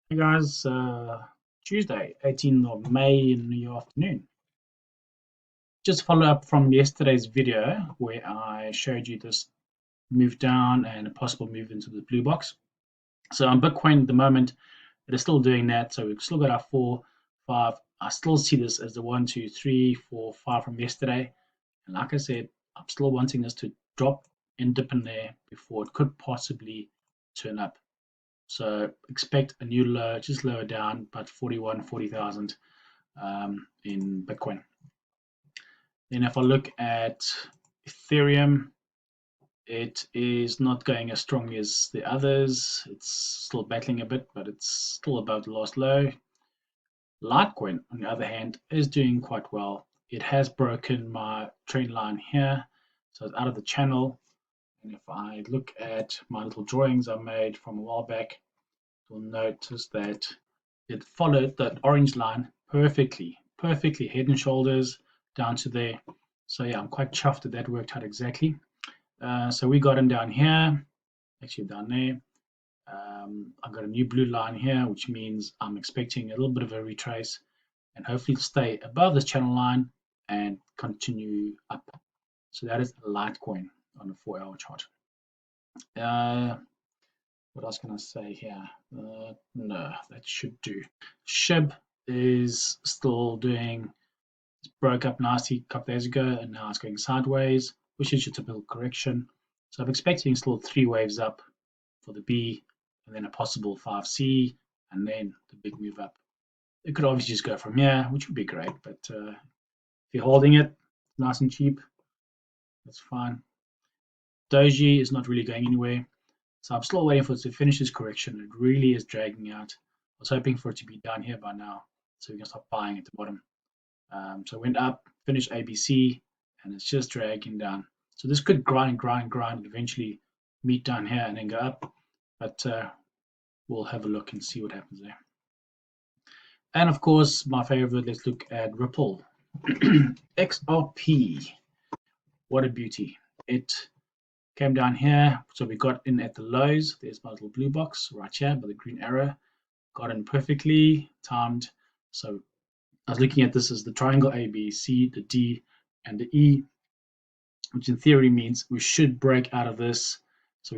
Hey guys, Tuesday, 18th of May in the afternoon. Just follow up from yesterday's video where I showed you this move down and a possible move into the blue box. So on Bitcoin at the moment, it is still doing that. So we've still got our 4, 5. I still see this as the 1, 2, 3, 4, 5 from yesterday. And like I said, I'm still wanting this to drop and dip in there before it could possibly turn up. So expect a new low, just lower down, but 40,000 in Bitcoin. Then if I look at Ethereum, it is not going as strongly as the others. It's still battling a bit, but it's still above the last low. Litecoin, on the other hand, is doing quite well. It has broken my trend line here, so it's out of the channel. And if I look at my little drawings I made from a while back, you'll notice that it followed that orange line perfectly, head and shoulders down to there. So yeah, I'm quite chuffed that that worked out exactly. So we got him down here, actually down there. I've got a new blue line here, which means I'm expecting a little bit of a retrace and hopefully to stay above this channel line and continue up. So that is Litecoin on the 4-hour chart. What else can I say here? No, that should do. Shib is still doing, broke up nicely a couple days ago and now it's going sideways, which is your typical correction. So I'm expecting still 3 waves up for the B and then a possible 5C and then the big move up. It could obviously just go from here, which would be great, but if you're holding it nice and cheap, that's fine. Doji is not really going anywhere. So I'm still waiting for it to finish this correction. It really is dragging out. I was hoping for it to be down here by now, so we can stop buying at the bottom. So it went up, finished ABC, and it's just dragging down. So this could grind, and eventually meet down here and then go up. But we'll have a look and see what happens there. And of course, my favorite, let's look at Ripple. XRP. What a beauty. It came down here, so we got in at the lows. There's my little blue box right here by the green arrow. Got in perfectly timed. So I was looking at this as the triangle A, B, C, the D, and the E, which in theory means we should break out of this. So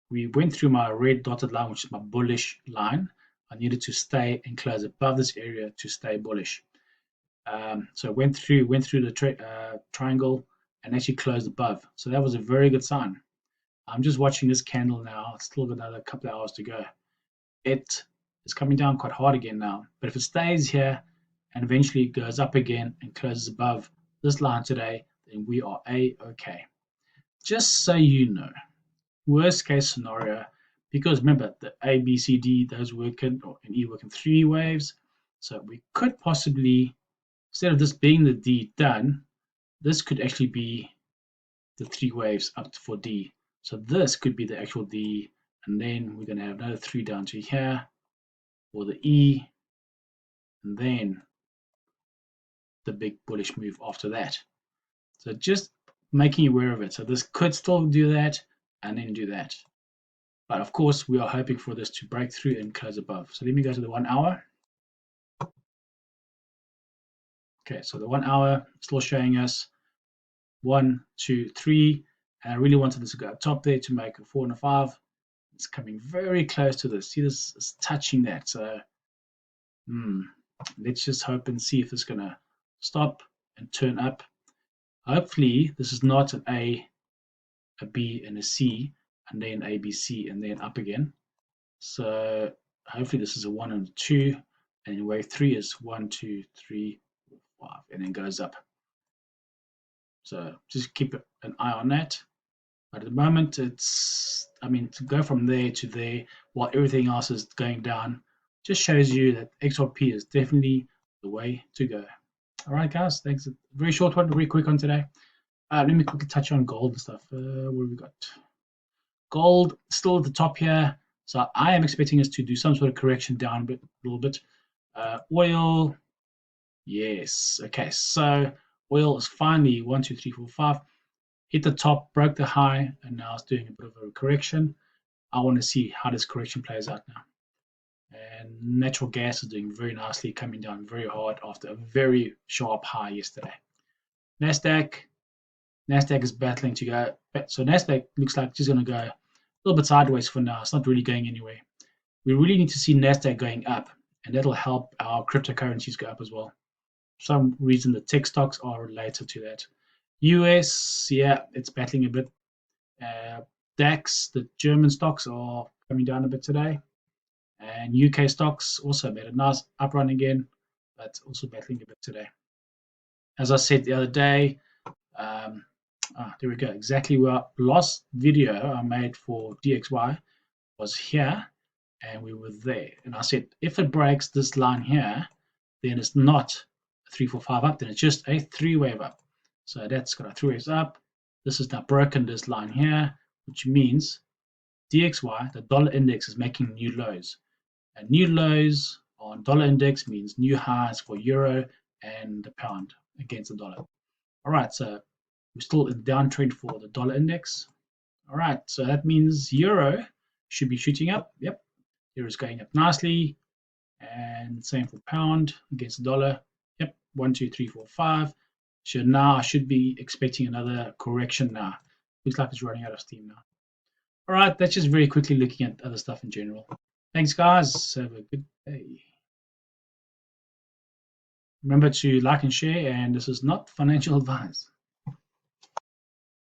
we went through my red dotted line, which is my bullish line. I needed to stay and close above this area to stay bullish. So went through the triangle and actually closed above. So that was a very good sign. I'm just watching this candle now. It's still got another couple of hours to go. It is coming down quite hard again now. But if it stays here and eventually goes up again and closes above this line today, then we are A-okay. Just so you know, worst case scenario, because remember the A, B, C, D, those work in, or in E work in 3 waves. So we could possibly, instead of this being the D done, this could actually be the 3 waves up for D. So this could be the actual D, and then we're going to have another 3 down to here for the E, and then the big bullish move after that. So just making you aware of it. So this could still do that and then do that. But of course, we are hoping for this to break through and close above. So let me go to the 1 hour. Okay, so the 1 hour still showing us 1, 2, 3. And I really wanted this to go up top there to make a 4 and a 5. It's coming very close to this. See, this is touching that. So let's just hope and see if it's going to stop and turn up. Hopefully, this is not an A, a B, and a C, and then A, B, C, and then up again. So hopefully this is a 1 and a 2, and in wave 3 is 1, 2, 3, 4, 5, and then goes up. So just keep an eye on that. But at the moment, it's, I mean, to go from there to there while everything else is going down just shows you that XRP is definitely the way to go. All right, guys, thanks. Very short one, very quick one today. Let me quickly touch on gold and stuff. What have we got? Gold still at the top here. So I am expecting us to do some sort of correction down a little bit. Oil, yes. Okay, so oil is finally 1, 2, 3, 4, 5. Hit the top, broke the high, and now it's doing a bit of a correction. I want to see how this correction plays out now. And natural gas is doing very nicely, coming down very hard after a very sharp high yesterday. Nasdaq is battling to go. So Nasdaq looks like it's going to go a little bit sideways for now. It's not really going anywhere. We really need to see Nasdaq going up, and that'll help our cryptocurrencies go up as well. For some reason, the tech stocks are related to that. US, yeah, it's battling a bit. DAX, the German stocks are coming down a bit today. And UK stocks also made a nice up run again, but also battling a bit today. As I said the other day, there we go. Exactly what last video I made for DXY was here, and we were there. And I said, if it breaks this line here, then it's not a 345 up, then it's just a three wave up. So that's got a three waves up. This is now broken this line here, which means DXY, the dollar index, is making new lows. And new lows on dollar index means new highs for euro and the pound against the dollar. All right, so we're still in downtrend for the dollar index. All right, so that means euro should be shooting up. Yep, euro is going up nicely, and same for pound against the dollar. Yep, 1, 2, 3, 4, 5. So now I should be expecting another correction now. Looks like it's running out of steam now. All right, that's just very quickly looking at other stuff in general. Thanks, guys. Have a good day. Remember to like and share, and this is not financial advice.